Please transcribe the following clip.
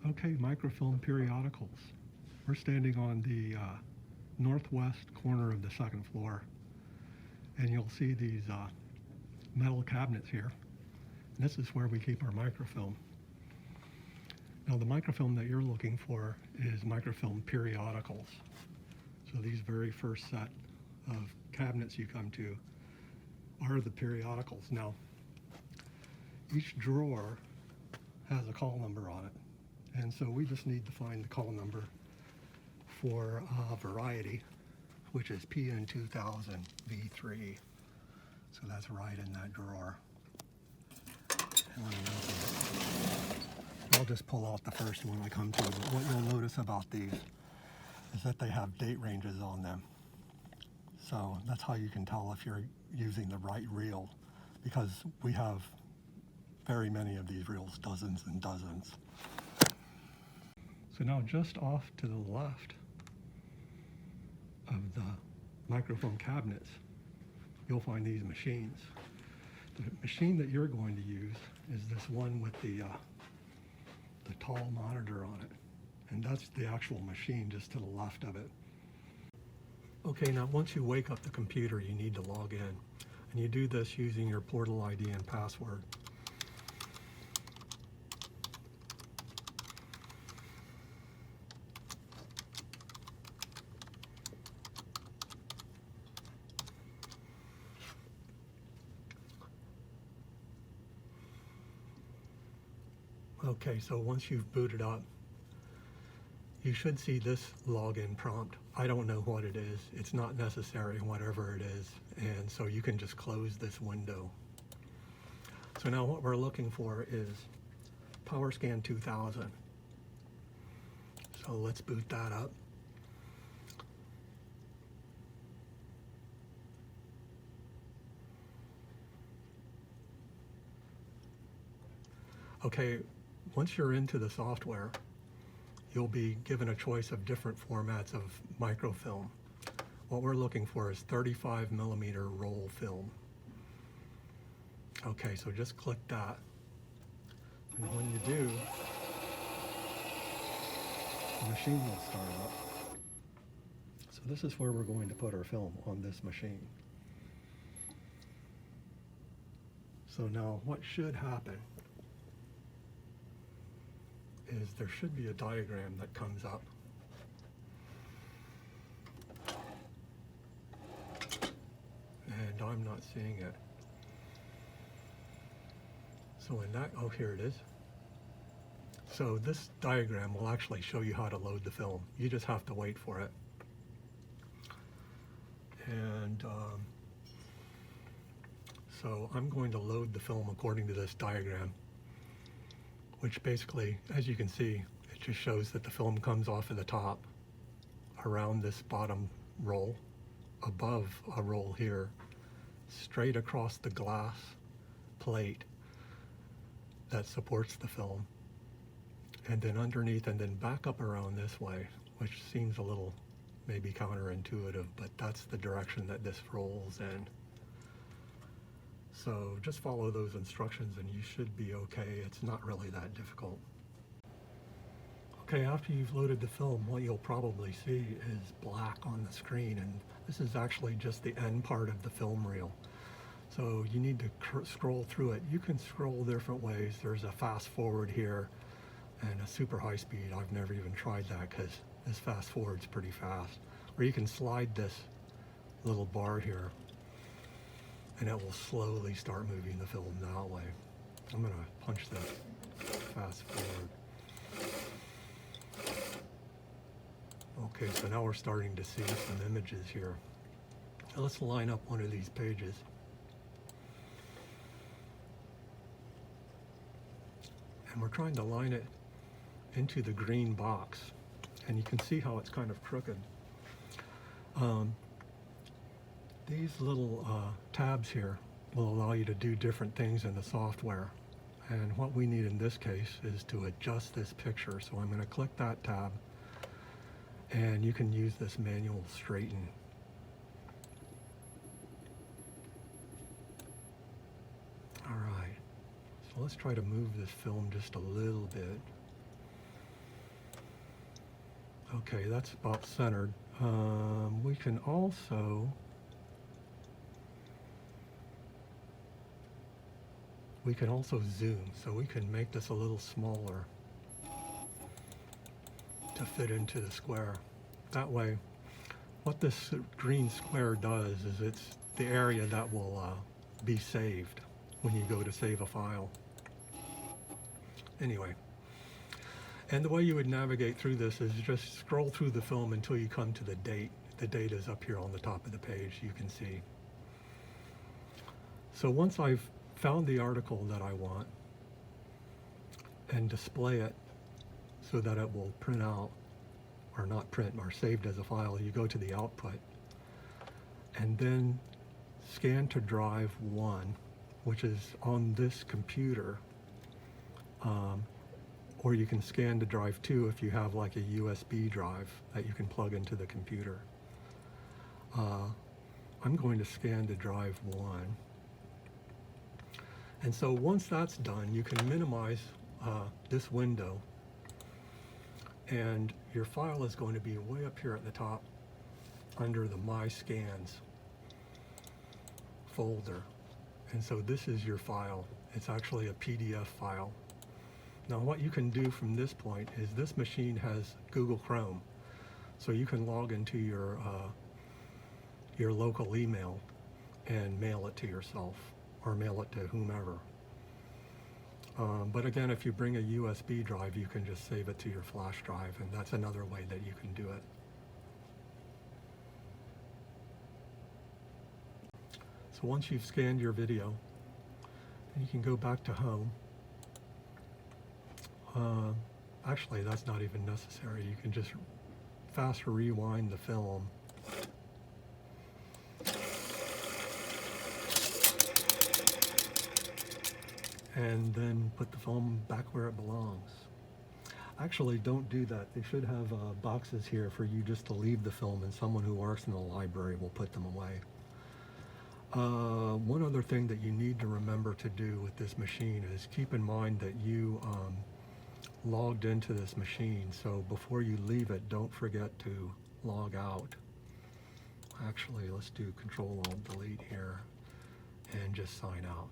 Okay, Microfilm Periodicals. We're standing on the northwest corner of the second floor, and you'll see these metal cabinets here. And this is where we keep our microfilm. Now, the microfilm that you're looking for is Microfilm Periodicals. So these very first set of cabinets you come to are the periodicals. Now, each drawer has a call number on it. And so we just need to find the call number for variety, which is PN2000V3. So that's right in that drawer. And let me open it. I'll just pull out the first one I come to. But what you'll notice about these is that they have date ranges on them. So that's how you can tell if you're using the right reel, because we have very many of these reels, dozens and dozens. So now just off to the left of the microfilm cabinets, you'll find these machines. The machine that you're going to use is this one with the tall monitor on it. And that's the actual machine just to the left of it. Okay, now once you wake up the computer, you need to log in. And you do this using your portal ID and password. Okay, so once you've booted up, you should see this login prompt. I don't know what it is. It's not necessary, whatever it is. And so you can just close this window. So now what we're looking for is Powerscan 2000. So let's boot that up. Okay, once you're into the software, you'll be given a choice of different formats of microfilm. What we're looking for is 35mm roll film. Okay, so just click that. And when you do, the machine will start up. So this is where we're going to put our film, on this machine. So now what should happen is there should be a diagram that comes up. And I'm not seeing it. So in that, oh, here it is. So this diagram will actually show you how to load the film. You just have to wait for it. And so I'm going to load the film according to this diagram, which basically, as you can see, it just shows that the film comes off of the top around this bottom roll, above a roll here, straight across the glass plate that supports the film, and then underneath, and then back up around this way, which seems a little maybe counterintuitive, but that's the direction that this rolls in. So just follow those instructions and you should be okay. It's not really that difficult. Okay, after you've loaded the film, what you'll probably see is black on the screen, and this is actually just the end part of the film reel. So you need to scroll through it. You can scroll different ways. There's a fast forward here and a super high speed. I've never even tried that because this fast forward's pretty fast. Or you can slide this little bar here and it will slowly start moving the film that way. I'm gonna punch this fast forward. Okay, so now we're starting to see some images here. Now let's line up one of these pages. And we're trying to line it into the green box. And you can see how it's kind of crooked. These little tabs here will allow you to do different things in the software. And what we need in this case is to adjust this picture. So I'm going to click that tab, and you can use this manual straighten. All right, so let's try to move this film just a little bit. Okay, that's about centered. We can also zoom, so we can make this a little smaller to fit into the square. That way, what this green square does is it's the area that will be saved when you go to save a file. Anyway, and the way you would navigate through this is just scroll through the film until you come to the date. The date is up here on the top of the page, you can see. So once I've found the article that I want and display it so that it will print out, or not print, or saved as a file, you go to the output and then scan to drive 1, which is on this computer, or you can scan to drive 2 if you have like a USB drive that you can plug into the computer. I'm going to scan to drive 1. And so once that's done, you can minimize this window, and your file is going to be way up here at the top under the My Scans folder. And so this is your file. It's actually a PDF file. Now what you can do from this point is this machine has Google Chrome, so you can log into your local email and mail it to yourself or mail it to whomever. But again, if you bring a USB drive, you can just save it to your flash drive, and that's another way that you can do it. So once you've scanned your video, you can go back to home. Actually, that's not even necessary. You can just fast rewind the film. And then put the film back where it belongs. Actually, don't do that. They should have boxes here for you just to leave the film, and someone who works in the library will put them away. One other thing that you need to remember to do with this machine is keep in mind that you logged into this machine, so before you leave it, don't forget to log out. Actually, let's do Control-Alt-Delete here and just sign out.